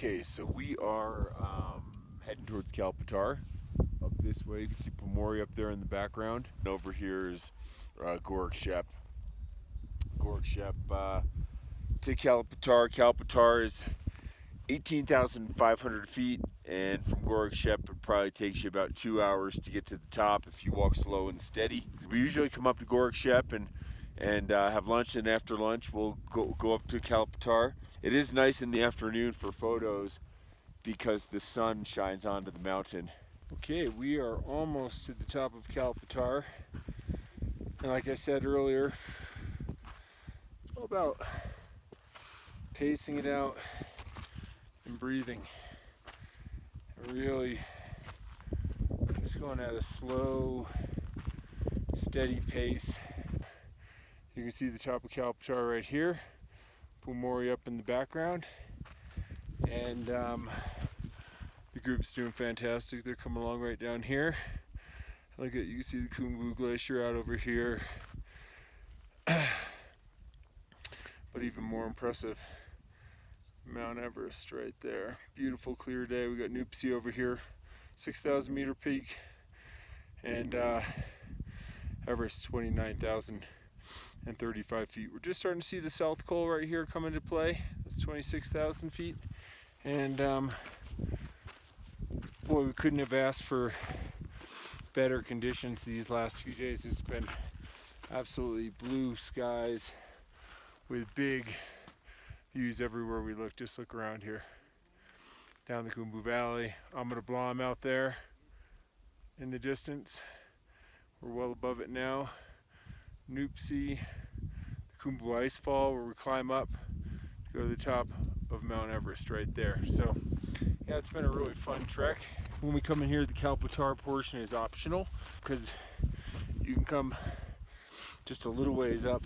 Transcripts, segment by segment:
Okay, so we are heading towards Patthar. Up this way, you can see Pomori up there in the background. And over here is Gorak Shep. Gorak Shep to Patthar. Patthar is 18,500 feet, and from Gorak Shep, it probably takes you about 2 hours to get to the top if you walk slow and steady. We usually come up to Gorak Shep and have lunch, and after lunch we'll go up to Patthar. It is nice in the afternoon for photos because the sun shines onto the mountain. Okay, we are almost to the top of Patthar, and like I said earlier, all about pacing it out and breathing. Really just going at a slow, steady pace. You can see the top of Patthar right here, Pomori up in the background, and the group's doing fantastic. They're coming along right down here. Look at, you can see the Khumbu Glacier out over here. But even more impressive, Mount Everest right there. Beautiful clear day. We got Nuptse over here, 6,000 meter peak, and Everest 29,035 feet. We're just starting to see the South Col right here come into play. That's 26,000 feet, and boy, we couldn't have asked for better conditions these last few days. It's been absolutely blue skies with big views everywhere we look. Just look around here. Down the Khumbu Valley, Amada Blanc out there in the distance. We're well above it now. Nuptse, the Khumbu Icefall, where we climb up to go to the top of Mount Everest right there. So yeah, it's been a really fun trek. When we come in here, the Patthar portion is optional because you can come just a little ways up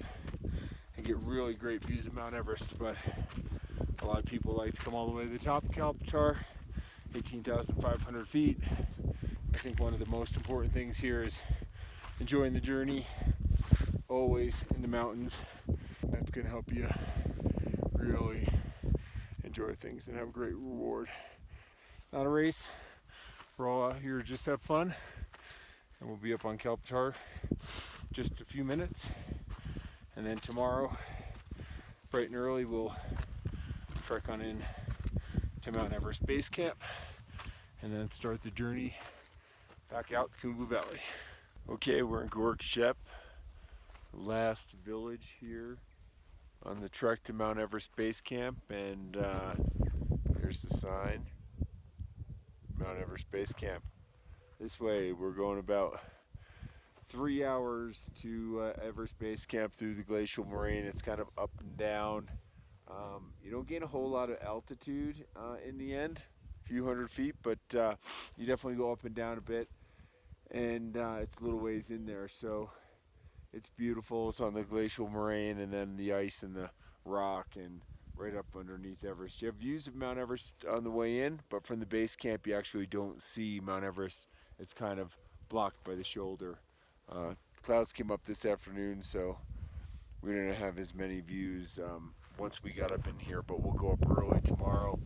and get really great views of Mount Everest, but a lot of people like to come all the way to the top of Patthar, 18,500 feet. I think one of the most important things here is enjoying the journey, always in the mountains. That's going to help you really enjoy things and have a great reward. Not a race. We're all out here to just have fun, and we'll be up on Patthar just a few minutes, and then tomorrow bright and early we'll trek on in to Mount Everest Base Camp and then start the journey back out the Khumbu Valley. Okay, we're in Gorak Shep, last village here on the trek to Mount Everest Base Camp, and here's the sign, Mount Everest Base Camp. This way we're going about 3 hours to Everest Base Camp through the glacial moraine. It's kind of up and down. You don't gain a whole lot of altitude in the end, a few hundred feet, but you definitely go up and down a bit, and it's a little ways in there, so it's beautiful. It's on the glacial moraine, and then the ice and the rock, and right up underneath Everest. You have views of Mount Everest on the way in, but from the base camp you actually don't see Mount Everest. It's kind of blocked by the shoulder. Clouds came up this afternoon, so we didn't have as many views once we got up in here, but we'll go up early tomorrow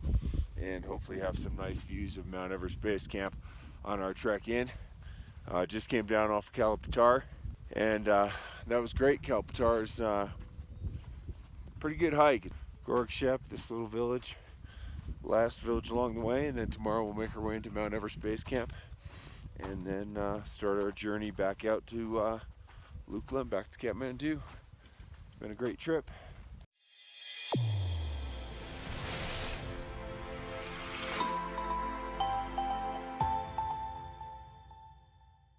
and hopefully have some nice views of Mount Everest Base Camp on our trek in. Just came down off of Patthar, and that was great. Patthar is pretty good hike. Gorak Shep, this little village, last village along the way, and then tomorrow we'll make our way into Mount Everest Base Camp and then start our journey back out to Lukla and back to Kathmandu. It's been a great trip.